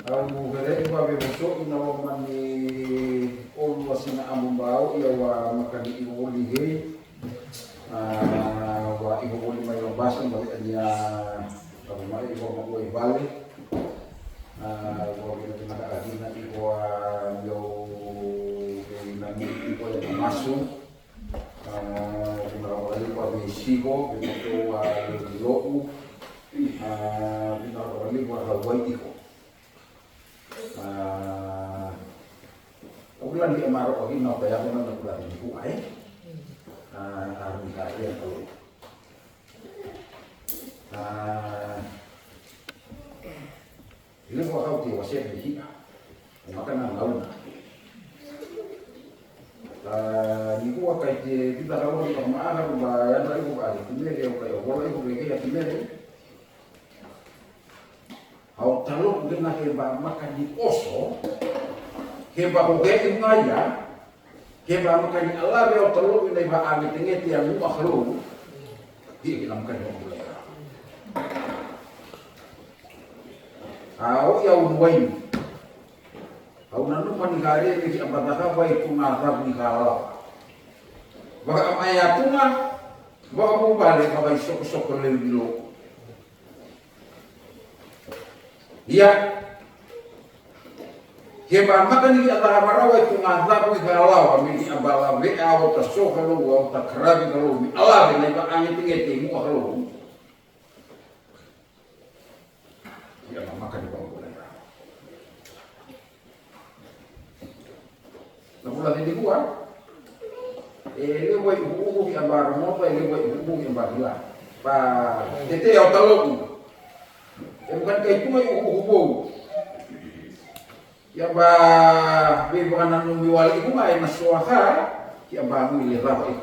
Au gere iwa bebuso inawa mani olu wasina amumbao ia wa makani iwo lihe wa iwo uli mai lobasan balik anya kalau mai iwo mau ibale wa bila kena lagi nanti iwo yo nanti iwo yang masuk kuna wali wa besigo begitu wa loku kuna wali wa Hawaii iko bulan di Emaro lagi no kaya ko na bulan di buhay aron kaya ko ile ko kau ti wase di maka na laun ni ko kay ti kita lawan ko maaga ba yan ra ko ba ti mere ko kayo wala ko lagi ya ti mere au talo ngena ke ba maka di oso keba hoge ngaya keba makani Allah be otolo ina ba ami tengeti yang makhluk di dalam kan boleh au ya unwai au nanu manigare ke abadaka bai tunarab ni kala baka ayatuna baka mo bale baka sok lelo ya keba makani Allah marawa itu ngazab ni galau mi abala be aw ta sokalu wa ta krabi galu mi Allah be ba angin tingeti mu galu ya makani ba boleh na pula di gua ele wa ibu bi ambar mo pa ele wa ibu bi ambar la pa tete ya taloku bukan kayak itu ibu ya ba be bukan nanu biwali ku mai maswaha ya ba mu ile rawi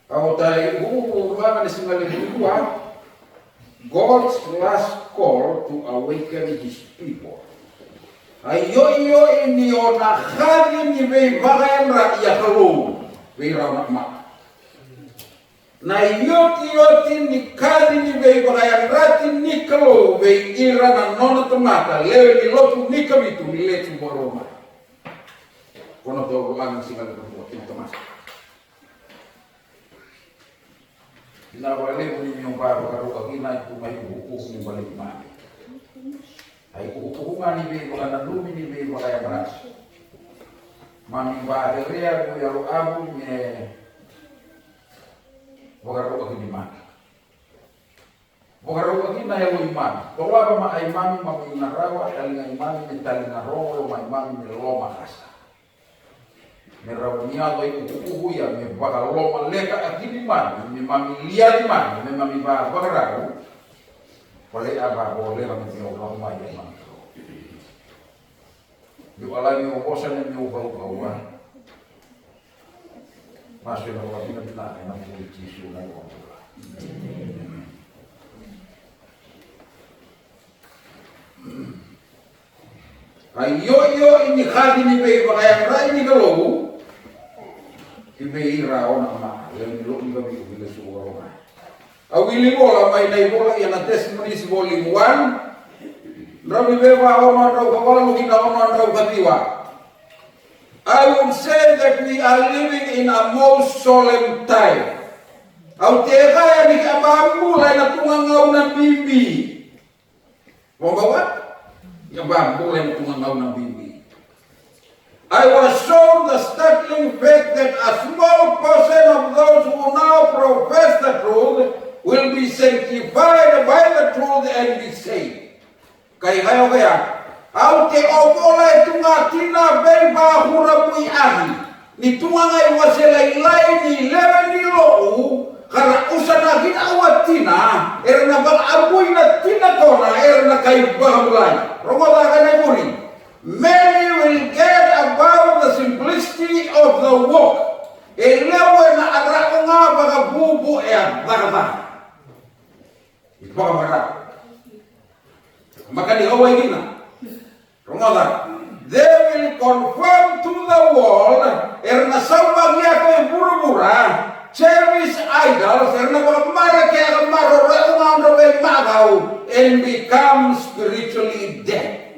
au tai ku ba na singal ku God's last call to awaken his people ayo ini ona khari ni be bagan ra ya kalu be ra ma na yoti ni kadi ni be bagaya rati ni kalo be ira na nona tomata lewe ni lotu ni kabitu ni letu boroma kono do ang singal ko tin tomas ina wale ni yung ba karu agina itu mai buku ni balik ma ai buku ni be bagana lumi ni be bagaya beras mami ba area ko ya ro abu ni Bogaro lagi di mana? Bogaro lagi na yang iman. Bahwa ma ay mami mami narawa talinga imami ni talinga rolo ma imami ni loma kasa. Merawa niya ay ukukuhu ya me baga loma leka akini man ni mami liya di man ni mami ba bagaro. Pale aba boleh kami tio loma ya man. Yo ala ni obosan ni ubau-ubau. Masih bahwa kita enak puji sunai orang tua. Ayo ini kali ni be bakayang rai ni kalau ibe ira ona ma yang lo ni kami bila suara orang. Awili bola mai nai bola yang testimoni volume 1. Rabi be ba ona rau kawalu kita ona rau katiwa. I would say that we are living in a most solemn time. Au tega ya ni kabamu lai na tungangau na bibi. Bawa ya babu lai na tungangau na bibi. I was shown the startling fact that a small portion of those who now profess the truth will be sanctified by the truth and be saved. Kaya au te obola tunga tina be ba hurabui ahi ni tunga ngai waselai ni lewe ni lo kara usana gina awatina erna bal abui na tina kona erna kai bahulai rogoda kana muri many will get above the simplicity of the walk elewe na ara nga baga bubu baga ibaga maka di awai gina they will conform to the world erna saubagia ko burubura cherish idols karena mereka akan marah and become spiritually dead.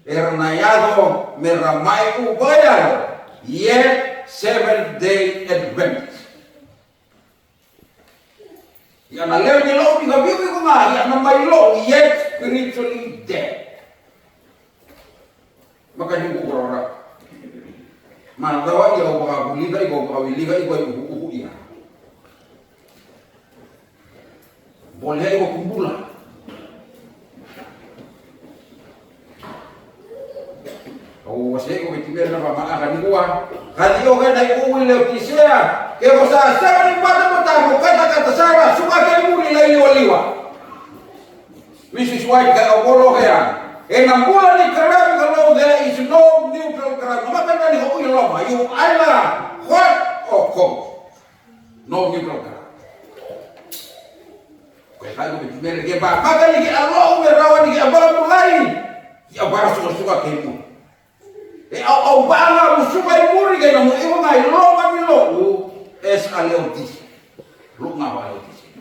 Karena yado meramai ubaya yet Seventh-day Adventist. Yang naleo ni lo ni gabi ko nga yang namay lo yet spiritually dead. Maka yung kurora. Mandawa iya ko kabuliga iko kawiliga iko uhu iya. Boleh iko kumbula. Wasi ko bitibel na pamaakan ni kuwa. Kali yo kada iuwi leo kisea. Kaya sa sama ni pada matamu kata-kata Sarah suka kay muli liwa. Mrs. White ka ogolo kaya. Ang bulan ni karam kalau there is no neutral ground. Maka na ni ko yung loma. You either hot or cold. No neutral ground. Kaya kayo bitibel kaya ba. Maka ni ki Allah umerawan ni ki abang mulai. Ki abang suka kay muli. Au banga musukai muri kaya mo iwa nga iloma ni lo es aleotis lu nga ba aleotis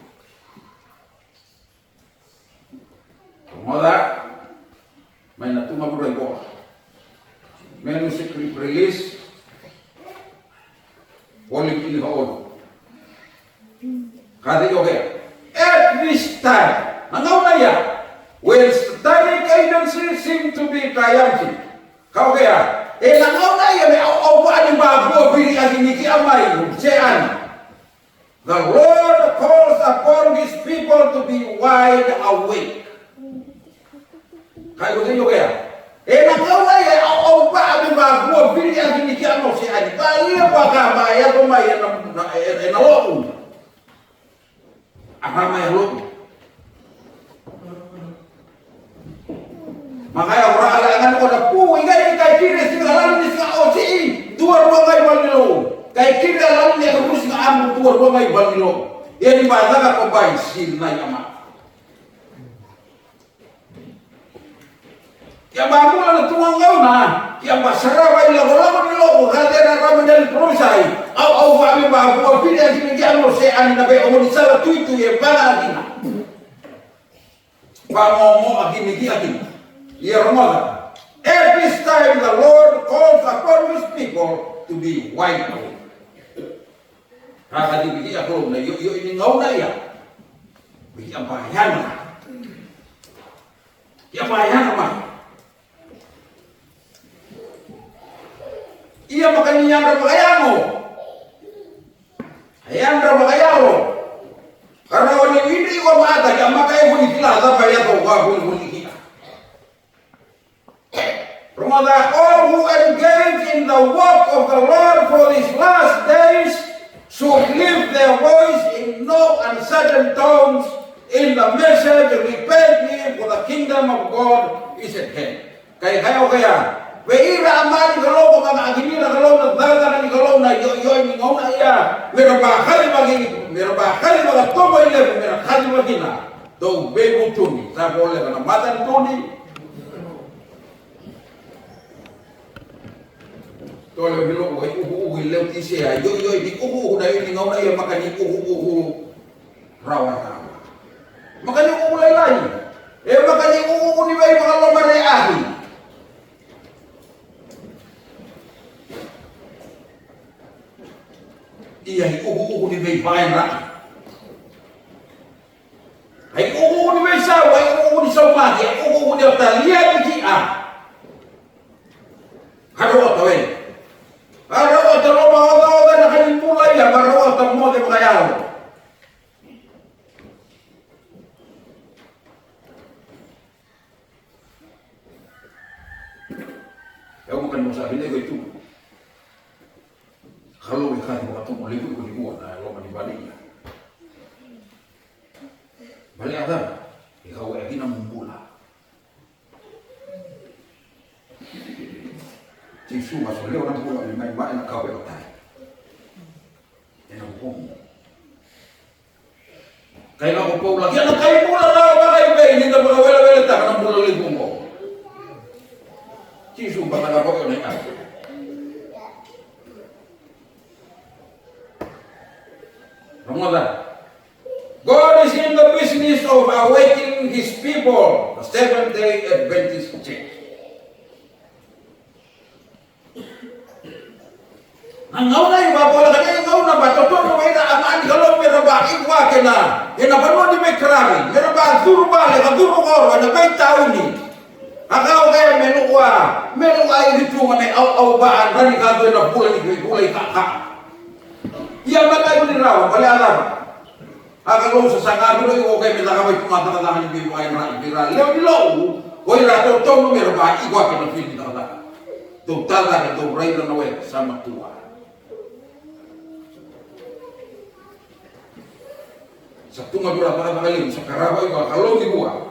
moda may natuma bro ko manuscript release wali kini ho kadi oke at this time nangaw na ya when satanic agencies seem to be triumphant. Kau kaya, langaw na yan, au ba ni bago bili ang iniki amay, sean. The Lord calls upon His people to be wide awake. Kaya ko kaya, langaw na yan, au ba ni bago bili ang iniki amay, sean. Kaya ba ka maya kumaya na loob? Apa maya loob? Makanya orang alangan ko na puwi kay kiri singalan ni singa osi dua ngay balilo kay kiri alam ni ko singa am dua ngay balilo yani baza ka kombay sin na yama ya babu na tuwang ngaw na ya basara wa ila wala nilo hade na ramadhan prosai au wa mi babu pili ani ngamo se ani na be o ni sala tuitu ye bana dina pa mo agini agini. Dear mother, at this time the Lord calls upon His people to be wide awake. Kaka dibigi ako na yo ini ngaw na ya. Bigi ang bayan na. Iya bayan naman. Iya makaniyan ra bagaya mo. Ayan ra bagaya mo. Karena wani hindi ko maata kaya makaya mo ikilaza pa yato wa huli. Remember, all who engage in the work of the Lord for these last days should lift their voice in no uncertain tones in the message, repent ye, for the kingdom of God is at hand. Kaya, Veira amani kalau mga aginira kalau na daga ni kalau na yo ni ngona iya, meron ba kali mga tomo ile, meron kali magina, do bebo tuni, sa bole na matan tuni. Tole bilo ko uhu ile tisia yo di uhu na ni ngona iya makani uhu rawan. Makani uhu lain. Makani uhu ni bai mga lomare ahi. Iya uhu ni bai bayan ra. Ai uhu ni bai sa, ai uhu ni sa ma, ai uhu ni talia ki a. Haro tawen. Araw at araw na kalimulay ya araw at mo de kaya. Yung makan mo sabi niya ito. Kalau ikan mo atong ulit ko libuan na lo manibali niya. Bali ada. Ikaw ay ginamumula. Jisu masuk orang pulau ini main nak kau berotai. Yang hukum. Kaya ako po lagi anak kayo pula na ba kayo ba hindi ka wala ta kanang pulau libo mo. Jisu ba ka po ni ako. Seventh-day Adventist Church. Angau na yung babola kanya angau na ba totoo na amaan kalau meraba ikwa kena ina bano di mekrami meraba zuru bale ka zuru koro na bay tauni angau kaya menukwa itu ngane au baan rani ka do na pula ni kulay ka iya matay ni raw bale alam aga lo sa sanga do yo kay meta ka bay tumata ka ni bi ay na ibira lew ni lo oy ra totoo no meraba ikwa kena fil ni ka total ka do ray na we sama tua. Sa tunga dura para magaling sa karawa iba kalau di buah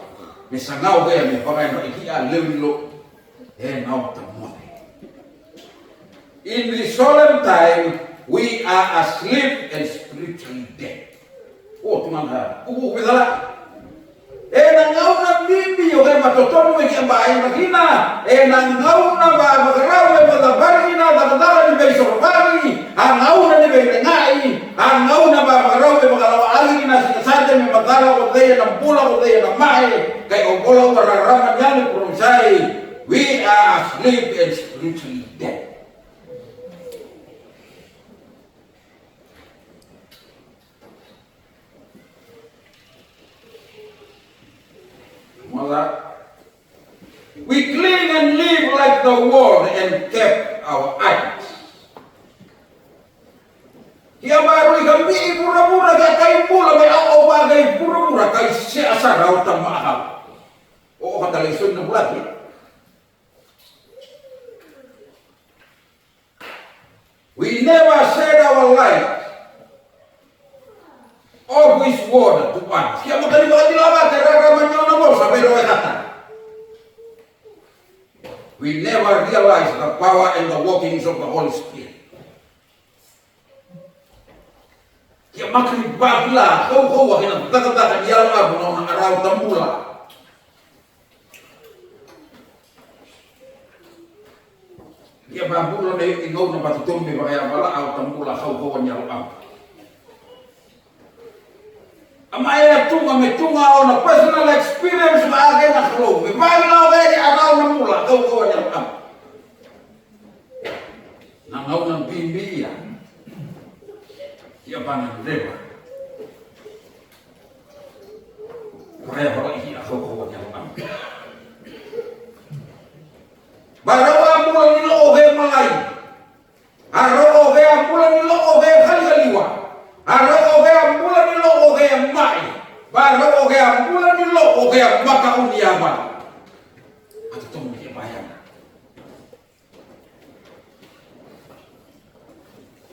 misangau kaya may pakai na ikia lewilo now tamote. In the solemn time we are asleep and spiritually dead. Oh teman ha, pedala. Nangau na bibi yo kay matotono may kiambahay magina. Nangau na ba magaraw may matabari na dadala ni bay sorbari. Angau na ni bay ngai. Angau na ba magaraw may magalawaali na sinasada may matara ko daya ng pula ko daya ng mae. Kay obola wararaman yan ni Purumsay. We are asleep and spiritually dead. We cling and live like the world and kept our eyes. Kaya baru ikambi pura-pura kay pula may au bagay pura-pura kay si asaraw tang maahap. Oo kadalisod na bulat. We never said our life of His word to us. Kaya magkalimutan nila ba kararaman nyo na mo sa pero kata. We never realize the power and the workings of the Holy Spirit. Kaya makribagla, kau wakin ang tatatakan yalang abo na ang araw tambula. Kaya babula na yung ingaw na patutumbi ba kaya pala araw tambula, kau yalang abo. Amaya tunga may tunga o na personal experience ba agay na kalong. May bagla o kaya di araw na mula, kau yalang abo. Nangaw ng bimbi yan. Ia pangan dewa. Kaya bawa ini aku yang am. Barawa mula nilo oge malai. Aro oge mula nilo oge kali-kaliwa. Aro oge mula nilo oge mai. Barawa oge mula nilo oge maka uniaba. Atau tong dia bayang.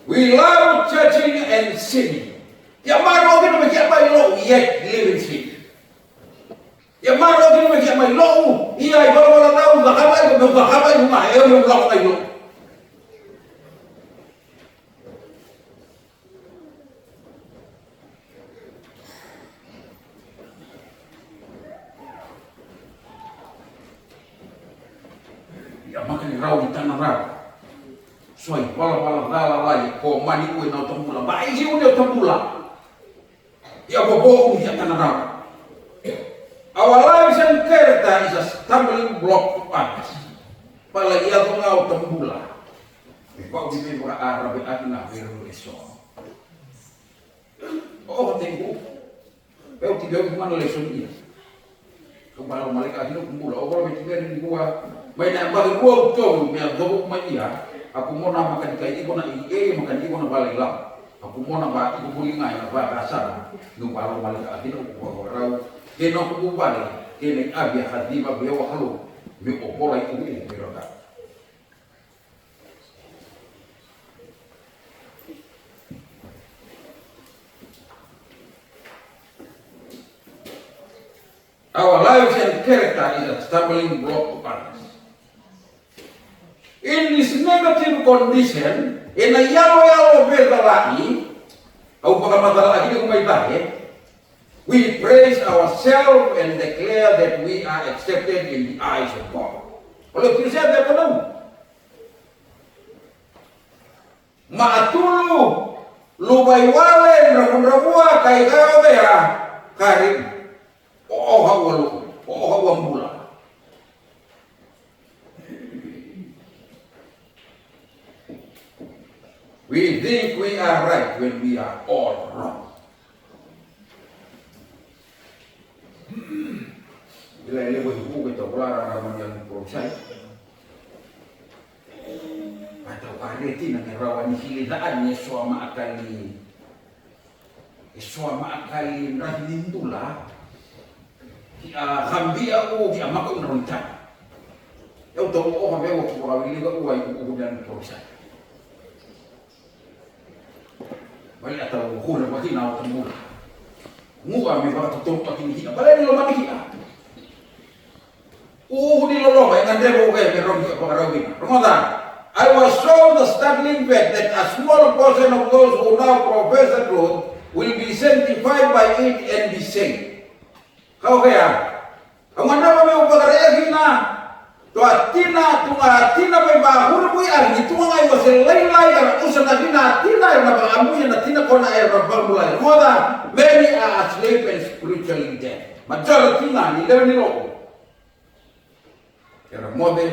We love churching and singing. Ya maro gino magia mai lo yet living sin. Ya maro gino magia mai lo iya ibarat wala tahu bakabay rumah ya lo lo kayo. Ya makan raw di tanah raw. Soy wala dala lai ko mani ko na tambula ba isi udah tambula ya bobo ya tanara. Our lives and character is a stumbling block to us. Pala iya ko nga tambula ikaw di mo arabe at na pero leso o tengo pero tiga ko man leso niya kung para malika dino tambula o ko may tiga ni buwa may na ba ko to may dobo may iya. Aku mau nama makan ikan ibu na makan ibu na balai lam. Aku mau nama ibu bulingai na ba kasar. Nung balo balik atin aku bawa keno aku balik kene abia khadima biya wakalo. Mi opora itu ini berada. Our lives and character is a stumbling block to others. In this negative condition, in a yellow lagi, au pagkamadala lagi kung may tahe, we praise ourselves and declare that we are accepted in the eyes of God. Kalau kita siya tayo maatulu, lubay walen, rabun-rabua, kay kayo kaya, karin, o hawalu, o Pohon bula. We think we are right when we are all wrong. Bila ini berhubung kita pulang raman yang proses. Atau kareti nang rawan hilitaan ni suama akali. Suama akali rahindula. Hambi aku dia makau neronta. Eu tahu oh hambi aku kurawili ka uai ku dan proses. Balik atau hura bagi na temu. Mua me ba tutung pakin hina. Balik ni lo mani hina. Di lolo ba yang debo ke meron ke pagarawin. Ramadan. I was shown the startling fact that a small portion of those who now profess the truth will be sanctified by it and be saved. Kau kaya? Ang mana ba me pagarawin na? Tina may bahur mo yan. Ito nga ngayon kasi laylay ang usan na tina yung nabangamu yan na tina ko na ay rabang mulay. Many are asleep and spiritually dead. Majority nga, nila nilo. Kaya model,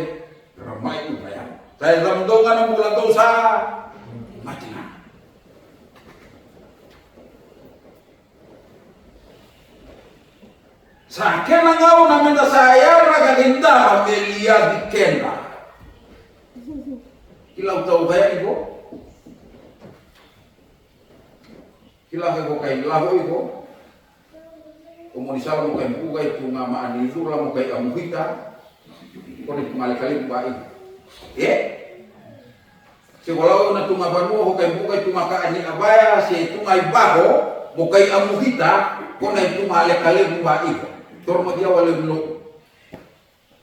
ramay ko na yan. Dahil ramdongan ang bulan daw sa mati na. Sa akin ang ako namin na saya nagalinda Amelia di Kena. Kilaw tao kaya ito? Kilaw ko kay laho ito? Komunisal mo kay bugay ito nga maanizura mo kay amuhita. Kung ikumalikalik ba ito? Si walaw na tumaban mo kay bugay ito makaani abaya si ito nga'y baho mo kay amuhita kung na ito malikalik ba ito? Tormo dia wale lo.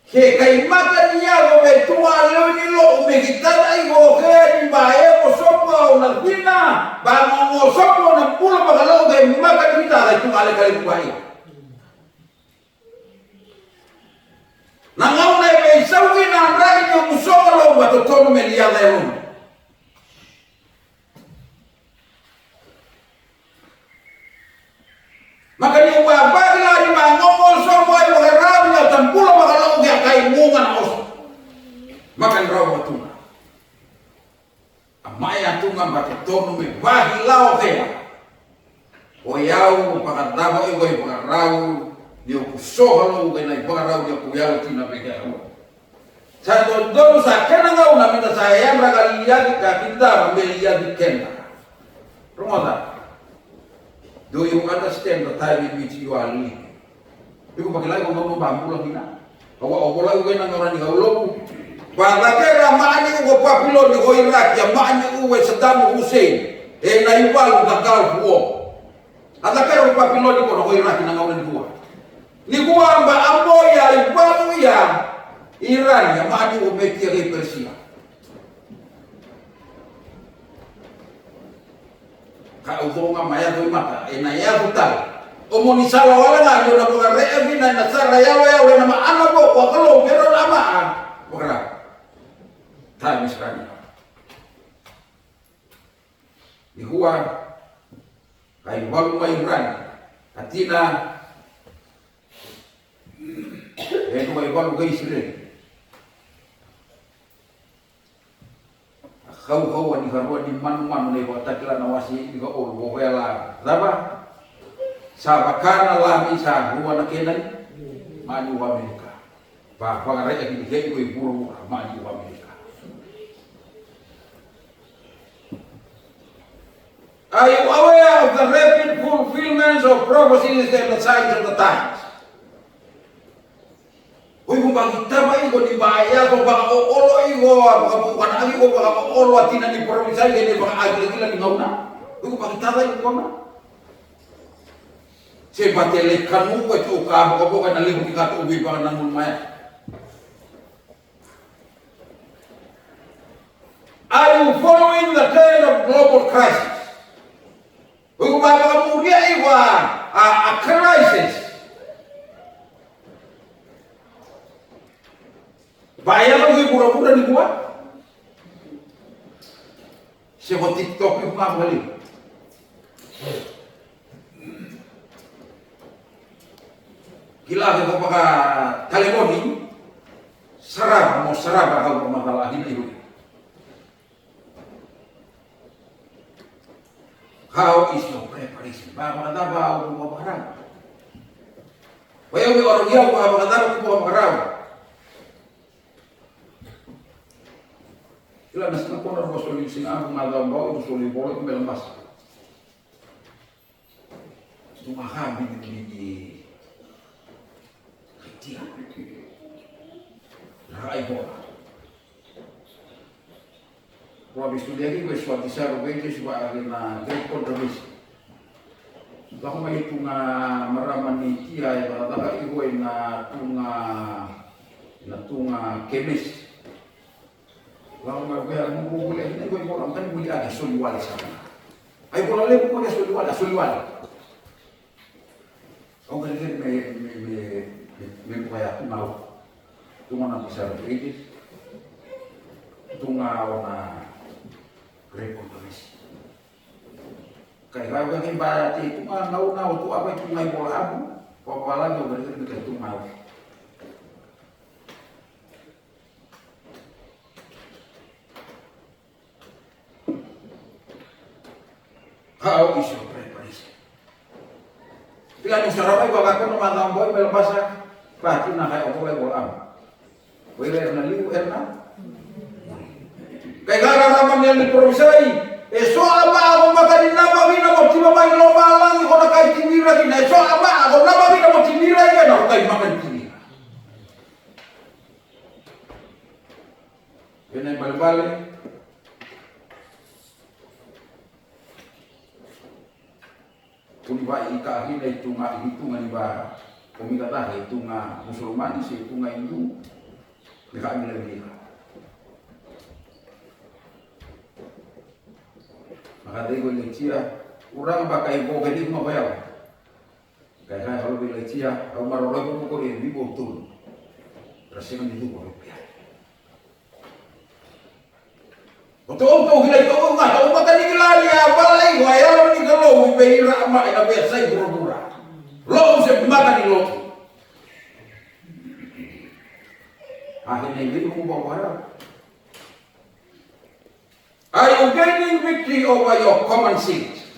Ke kai mata dia go be tua lo ni lo me kitana i go ke ni bae mo sopo na pina ba mo sopo na pulo ba lo ke mata kita da tu ale kali bae. Na ngau na be sawi na rai ni mo solo ba to tono me dia da lo. Makanya wabag lah di mangomol semua yang berharap ya tempulo bakalau dia kai mungan os. Makan rawa tunga. Amaya tunga batitono me bagi lao kaya. Oyau pakadabo igo ipakarau dia kusohalo kena ipakarau dia kuyalo tina pegao. Sa dodo sa kenangau na minta saya ragalia kita melia di kena. Rumah. Do you understand the time in which you are living? Iku pakilay kung ano bambu lang na. Kawa wala ko nang orang ni kaulo. Pagkakera maani ko papilo ni ko Iraq ya maani ko Saddam Hussein. Naibal gagal ko. Atakera ko papilo ni ko Iraq nang orang ko. Ni ko amba ambo ya ibalu ya Iran ya maani ko meti Persia. Kau nga maya do mata na ya butal o ni sala wala nga yo na ko re na nasara ya na maana po ko kalo pero lama ora time is running ni huwa kay balu may ran atina may balu kay sire kau ni karuan di man ni kota kila nawasi di ko ol wala laba sabakana la misa huwa na kenan mani wa Amerika ba pa rai ki ke ko iburu mani wa Amerika. Are you aware of the rapid fulfillments of prophecies and the signs of the times? Uy kung bakita ba iko di baya ko baka olo iko bukan agi ko baka olo atina ni provinsi gini baka agi lagi lagi ngauna. Uy kung bakita ba iko na? Siapa telekan mo ko ito ka bukan nalibog ka to ubi baka namun maya. Are you following the trend of global crisis? Uy kung baka mulia iko a crisis. Bayar lagi pura-pura dibuat. Siapa TikTok itu nggak balik. Ilahi ko baka talimoni, sarap ako pamatalaan ibu. How is your preparation? Baka ako pumaparang. Kaya may orang yaw, baka ako pumaparang. Ila nas na kono ko soli singa ang madambaw, soli bolo ko melamas. Tumahabi ni Dia Rai bola. Habis itu dia lagi suatu sahaja begitu sebagai na great controversy. Bahwa itu na meraman ni dia yang kata ibu na tunga kemis. Bahwa mereka boleh ini ibu orang kan boleh ada soliwal sana. Ayo bola lagi boleh soliwal. Kau kan me kaya tunga na bisa begitu. Tunga ona rekomendasi. Kaya kaya ibarat itu mah nau tu apa itu ngai bola abu, kepala juga berarti kita itu mau. How is your preparation? Bila ni sarapai baga ko matang boy melbasa, pati na kaya ko bola abu. Wala na liu erna. Kaya nararamdaman niya ni Provisay, so ama ako makaninabagin na magtimamay lomalang ko na kahit tinira din. So ama ako nabagin na magtinira yan ako kahit makantinira. Yan ay balbali. Kung iba ikahin ay hitungan iba, kumikata hitungan Musulman, hitungan Hindu, nakaambil lagi. Maka dia boleh cia, orang pakai bau kedik mau bayar. Kayak kalau boleh cia, kalau marah pun kau ini betul. Rasanya itu rupiah. Betul kita itu nggak tahu makan ini lagi apa lagi. Wayar ni kalau beri ramai nak biasa itu berkurang. Lo usah makan di lo. Akhirnya ini aku bawa barang. Are you gaining victory over your common sins?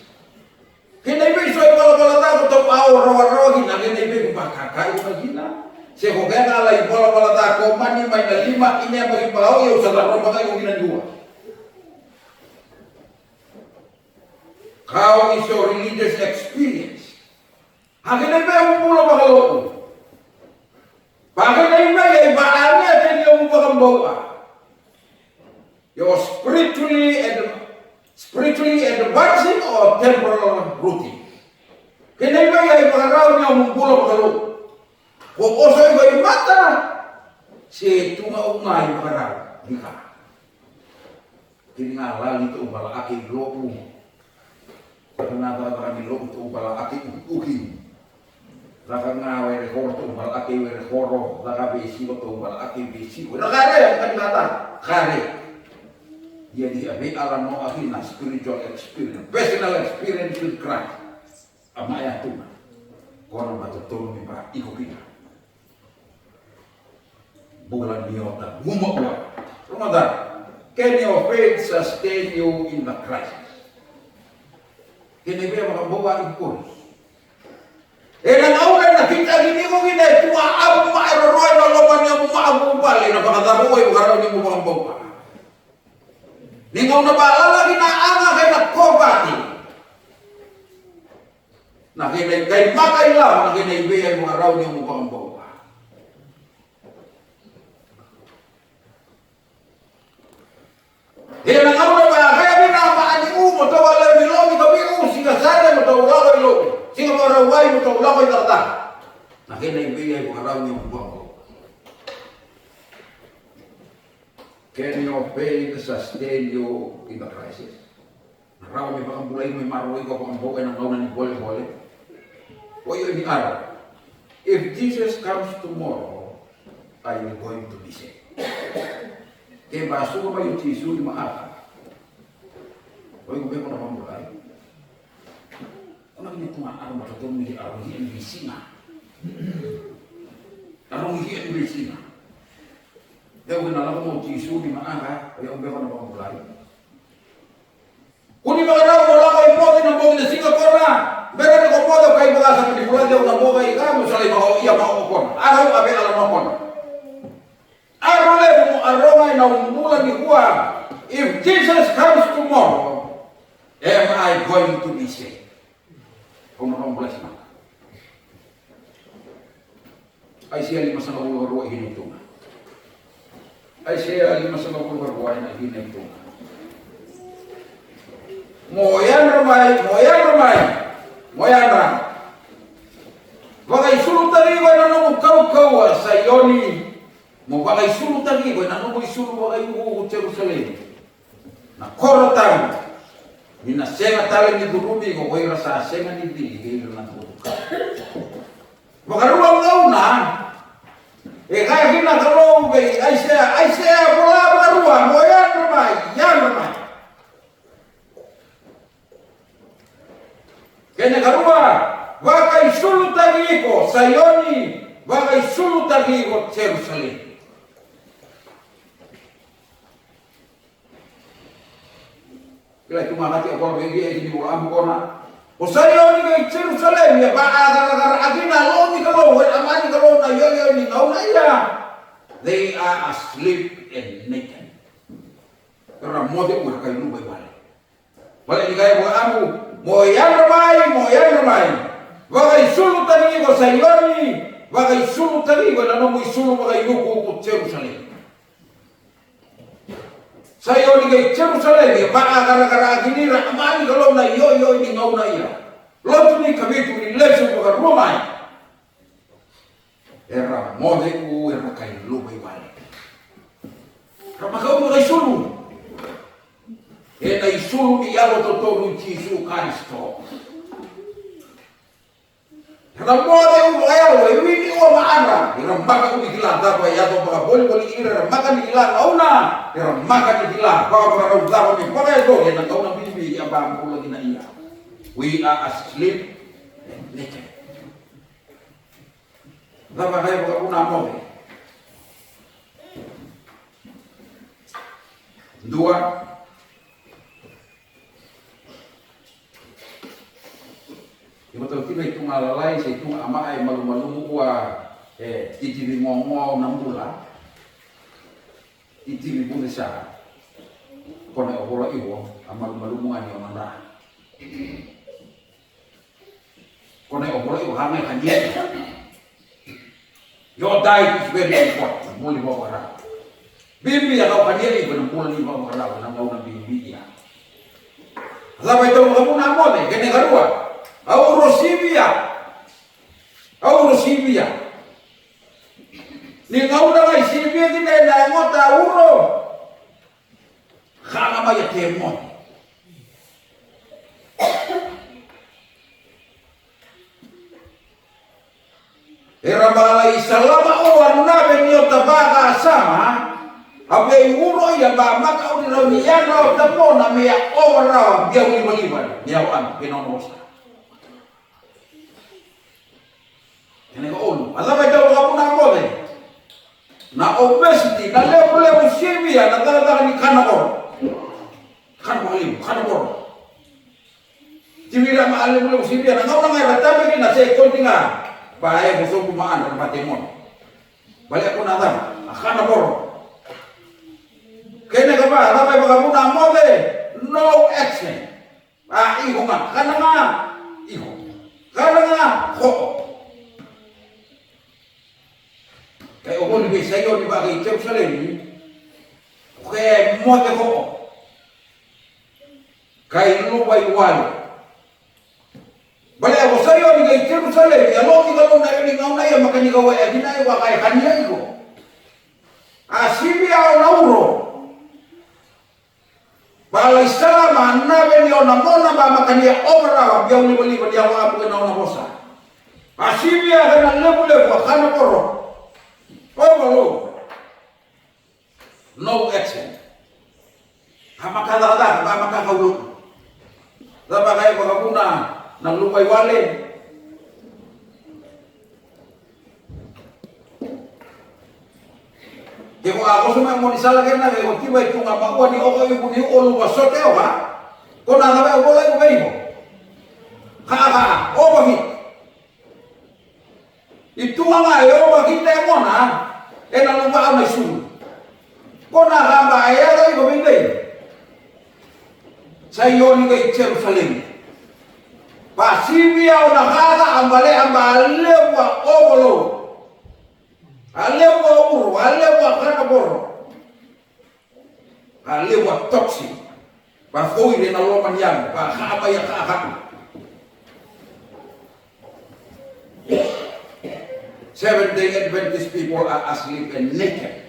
Kinaibi soy bala-bala ko rawa-rawa hina kinaibi ko pakakay ko hina. Si ko kaya alay bala-bala ko mani may na lima ini ang magibaw yung sa laro ba kayo ginagawa. How is your religious experience? Kinaibi ang mula bakalo. Kinaibi ay baannya at yung bakambawa. You're spiritually advancing or temporal routine. Kini ba yung pagkakaroon niya munggulo pagkalo? Kung oso yung mata, si tunga-ungay pagkakaroon. Di ka. Kini nga lali ito pala aking loob. Pagkanata kami loob ito pala aking ukin. Laka nga were horo ito pala aking were horo. Laka besiko ito pala aking besiko. Nakare ang kanilata. Kare. Jadi abi alam mo akin na spiritual experience, personal experience with Christ. Ama ya Tuhan. Kono matutulong ni ba ikutin. Bulan niota, bumabwa. Ramadan. Can your faith sustain you in the crisis? Kini ba makabawa ikon? Nang awal na kita gini mo gini, tuwa abu mairoy na loman niya mo maabu bali na pakataboy mo karaw niyo mo makabawa. Ningaw na baalala ginaanga kay nakobati. Nakinay kay makailaw, nakinaibigay mga raw niyo mukha ang bawa. Hinangaw na ba, kaya binapaan ni Umo, tawalay ni Lomi, kami siga sana mo tawala kay Lomi. Siga maraway mo tawala kay Tarta. Nakinaibigay mga raw niyo mukha ang bawa. Can your faith sustain you in the crisis? Naraw may bakang bulay may maroy ko kung ang buhay ng naunan ni Bole-Bole. O yun ni araw. If Jesus comes tomorrow, are you going to be saved? Kaya baso ko ba yung Jesus di maaka? O yung gubay ko na pambulay? Ano ganito nga araw matutong ni araw, hindi ang bisi na. bagian di sini. Ya kenal mo tisu di mana ka? Kaya umbe ko na pamulay. Kuni magaraw wala ko ipote na bogi na Singapore na. Meron ko po kay mga sa Pilipinas daw na bogi ka mo sa lima iya mo ko. Araw abe alam mo ko. Araw le mo aroma na umulan ni kuwa. If Jesus comes tomorrow, am I going to be saved? Kung nakambulas na. Isaiah 5:22 hinito. Isaiah 5:22 na hinito. Moyan ramai. Bagay sulong tari ko na nung kau sa Yoni. Mo bagay sulong tari ko na nung sulong bagay ko Jerusalem. Na korotang. Minasenga tali ni Durubi ko koy rasa senga ni Dili na tuka. Magaruang na. Kaya kinakalo kay Isaiah wala magaruang. Moyan ramai. Kaya nagaruwa, wakay sulutagi ko sa Yoni, wakay sulutagi ko Jerusalem. Kaya tumakati ako bagi ay dibulam ko na. O sa Yoni kay Jerusalem, ya agar akin na lo ni kalo, amani kalo na Yoni ngau na iya. They are asleep and naked. Karena mode udah kayu nubay balik. Balik ni kaya buat amu. Moyan ramai. Wakay sulutagi ko sa Yoni, wakay sulutagi ko na namoy sulu wakay nuko ko Jerusalem. Sa Yoni kay Jerusalem, gara-gara gini ramai kalau na yo ini ngau na iya. Lotu ni kabitu ni lesu ko rumai. Era mode u era kay lubay balik. Ramakaw mo kay sulu. Na isulu di yalo totoo ni Jesu Kristo. Kada mode u ayaw wini o maara. Irambaka ko digila dapat ya to mga boli ira rambaka ni ila auna. Irambaka ni digila baka raudaro ni pare do na kauna bibi ya ba ko lagi na iya. We are asleep and naked. Dapat kayo baka una mode. Dua. Betul tidak itu malalai itu ama ay malu-malu kuwa titibi ngongo ng mula titibi po sa kone obola iwo ang malu-malu mo ani onanda kone obola iwo hangay kanya your diet is very important muli ba wala bibi ako kanya iwo ng muli ba wala ng ngau ng bibi ya sabay ito mo na mo de kene garua au Rosibia. Ni ngau na ngai Sibia kina na ngota uro. Khana ma ya temon. Era malai salama o warna benyo tabaga sama. Abe uro ya ba maka o dilo miyano tapona mia ora dia lima niawan pinonosa. Ini ko ulu. Alam ito mga punang de. Na obesity, na level Sibia, na talaga ni kanakor. Kanakor. Timira maalim level Sibia, na ngau nga ratabi na sa ikon nga. Bae gusto kumaan ng matimon. Balik ko na tam. Kanakor. Kaya nga ba, alam ay mga punang de. No action. Iho nga. Kana nga. Iho. Kana nga. Ho. Kaya umuli kay sayo di ba kay Jerusalem kaya mote ko kay lubay walo bali ako sayo di kay Jerusalem yalo ni na rin ngau na yan makanigawa ya dinaiwa kay kanya ko Sibia o nauro balay salama nabe ni o namona ba makania obra biyaw ni bali ba diyaw apo na ona bosa Sibia kana lebu kana poro no action. Hamakadada, hamakakaulo. Dapat kayo magkakuna ng lupay walin. Kiko ako sumay mo ni salagyan na kiko tiba itu nga makuha ni oko yung ni olu wasot eh ha. Kung nakabay ko lang kayo mo. Kaka, o bakit? Itu nga ngayon bakit tayo mo na eh nalubaan may sulod. Kung nakabay ay ko binday. Sa iyo ni kay Jerusalem. Pasibiyaw nakaka ambale wa obolo. Alewa uru, alewa kanaboro. Alewa toxic. Pakoi din aloman yan, pakabay ang kaakak. 7-day Adventist people are asleep and naked.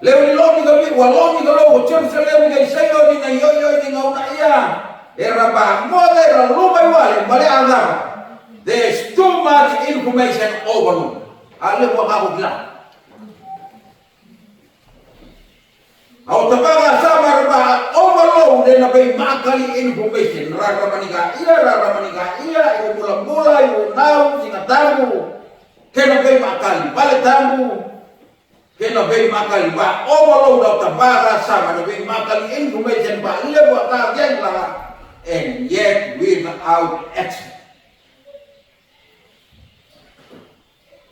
Lewi lo ni gabi, walo ni galo, Jerusalem ni isayo ni ngayoyo ni ngauna iya. Era ba mo era lumay wale, bali azam. There's too much information overload. Alam mo ako lang. Ako tapaga sa marba overload na bay makali information. Raramanika iya, yung mula-mula, yung naw, sinatamu. Kaya bay makali, balitamu. Kaya bay makali ba overload daw tapaga sa bay makali information ba. Alam mo ako yan lang. And yet without action.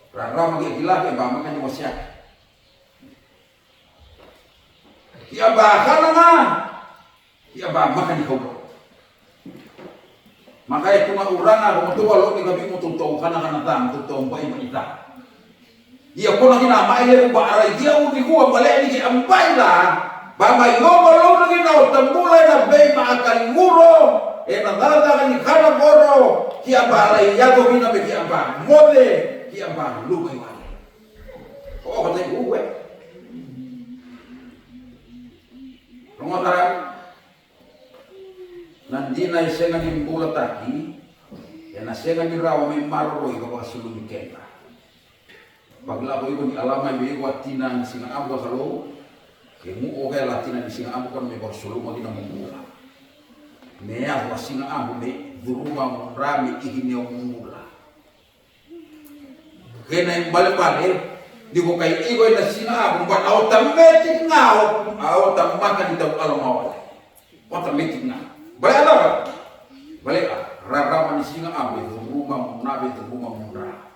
Rara magigilaki ba makan yung masya. Iaba ka na nga. Iaba makan ikaw. Makaya kung urang nga, kung matuwalo, ni gabi mo tutong ka na kanatang, tutong ba yung manita. Iya ko na ginamay yung baaray, iya uti ko ang balik ni Ampay la. Bamay mo malo na ginaw, tambulay na bay maakalimuro. Nagdadagan ni Kanaboro. Iaba ray yago ginamit iaba. Mode. Dia bang lupa yang oh katanya gue rumah tarang nanti naik sengan di bola taki ya nasengan di rawa memaro iko basulu dikenta bagla ko iko di alaman bi ko tinan singa ambo salo kemu oke latina di singa ambo kan me basulu mo dina mumula me ya singa ambo me duruma rami ihine mumula kena yang balik-balik di ko kay igoy na sinabong ba automatic nga automatic daw alam awal automatic nga balik ala balik rarama ni singa abe rumah munabe rumah mundra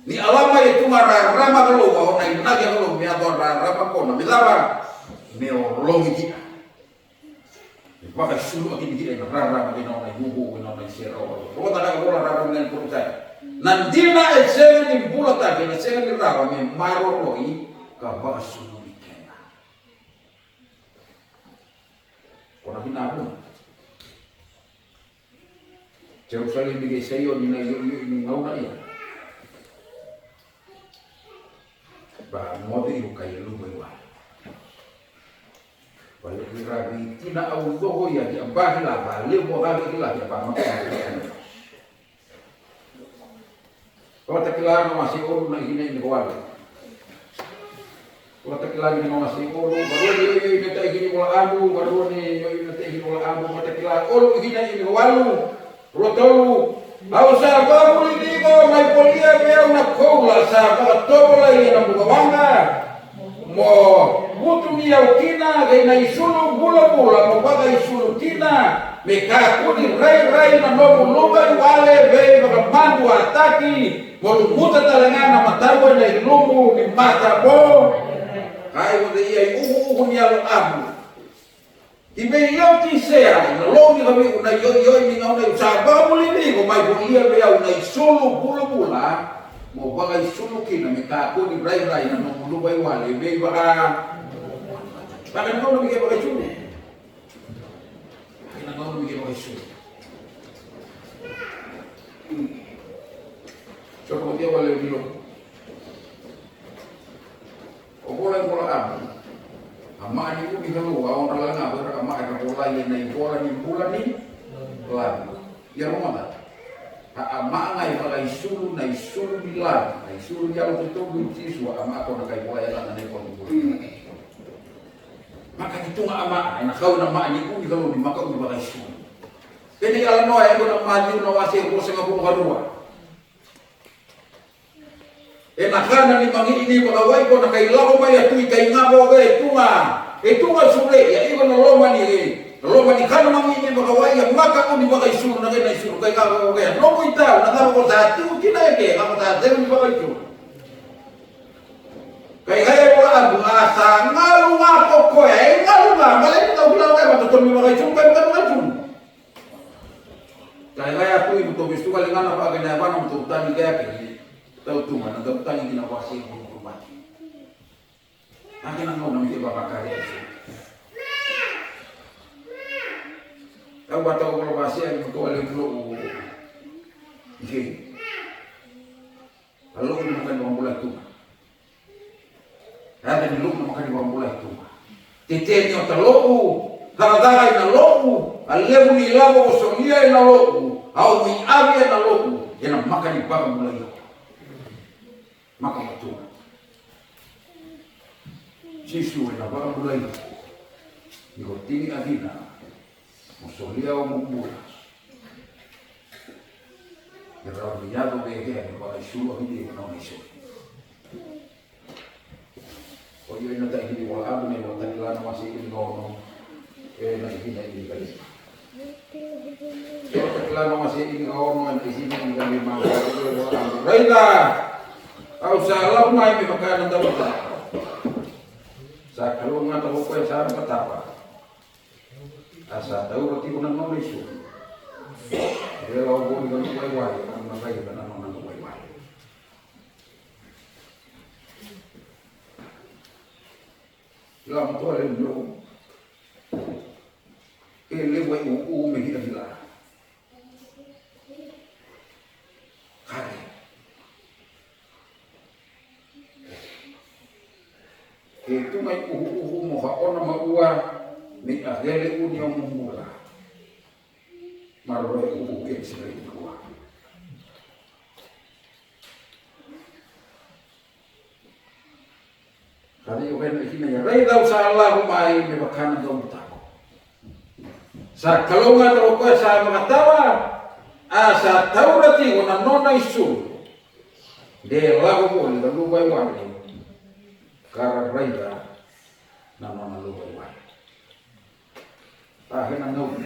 ni alama itu nga rarama kalau wa na inagi kalau mi ador rarama ko na bilawa me olong iki baka sulu akin iki rarama ni na yugo na sero ko ta ko rarama ni ko ta nandina esenga ni bula taki na esenga ni rawa me maro roi ka basu ni kena. Kona hinabu. Jerusalem ni sayo ni na ni ngauna iya. Ba modi yu kay lugoy wa. Wala kirabi tina au dogo ya di abahila ba lebo ga ila ya ba makana. Kalau tak kira masih orang nak ini kuat. Kalau tak kira masih orang, baru ni tak ini kuat abu, baru ni tak ini kuat abu, tak kira orang ini kuat. Rotalu, awsa apa politiko, mai polia dia nak kola sa, kalau tola ini nak buka bangga. Mo butuh dia ukina, kena isulu bula-bula, mo bagai isulu kina. Meka kuni rai na nomu lugar wale be mandu ataki modu muta talangana matawa na ilumbu ni mata bo kai wode iya uhu ni alo abu ibe yoti sea na longi kami una yo ni ngona usaba mulini ko mai bulia be au na isulu bula mo baga isulu kina meka kuni rai na nomu lugar wale be baga no bige baga isulu nagawin mo yung isu. So kung di wala yung bilog. O kulay pula abu. Ama ni ko bigalo, awang talaga nga, pero ama ay kakulay yan na yung bola ni labi. Yan mo na. Ama nga yung pala isulu na isulu ni labi. Na isulu niya ako tutugin siswa, ama ako na kayo kulay lang na naipulang. Maka itu nga ama ay nakaw na maani ko bigalo ni makaw ni bakay isu. Kaya alam mo ay ko na mali na wasi ko sa nga buong kadua. nakana ni mangi ini makawai ko nakailaw may atu kay ngabo kay tunga sure ya iba na loma ni kana mangi ini makawai ya maka uni bakay sur na kay sur kay ngabo kay no ko itaw na ngabo ko sa atu kinay ngabo ta demi bakay sur kay kaya wala abu asa ngalu ngako ko ngalu nga malay taw bilang kay matuton mi bakay sur kay sur kaya tu ibu tu bisu kali ngana pa kaya ba nang tutani kaya kay tahu tu mana tahu tani kina kuasai buruk mati. Akhirnya nggak nampak bapak karya itu. Tahu batau kalau kuasai itu kalau dulu, ini. Kalau ini makan bawang bola tu, ada di luar makan bawang bola tu. Titenya terlalu, kadang-kadang ina loku, alebu ni labo kosonia ina loku, au ni abi ina loku, ina makan di bawang bola itu. Maka betul. Siswa na barang mulai. Ikutini agina. Musolia o mumura. Pero brillado vege para sulo hindi no iso. Oyo ina ta hindi wala abu ni wala tila na masih ini ngono. Na hindi kali. So tila na masih ini ngono na isini ni kami mga Raida. Au salah mai me makanan daw ta. Sa kalungan tahu ko sa patapa. Asa tahu roti kunang no isu. Dia law bo ngan wai ang nabay ba nang wai. Lam to le no. Le wai me hila. Itu may uhu mo haon na maua ni ahele unyong mumura. Maroy uhu ke sila ikuha. Kali yung kaya ikinaya, ray daw sa Allah humay may bakanan daw tako. Sa kalungan o ko sa mga tawa, sa taurati o nanonay sul. De lago mo, lalubay wali. Karena raida nama lalu berway. Akhirnya nau.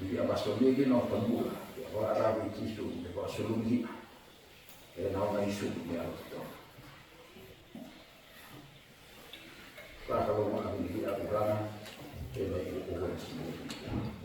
Jadi apa soli ini nau pembula. Kalau Arab itu isu, kalau sulungi, nau isu dia itu. Kalau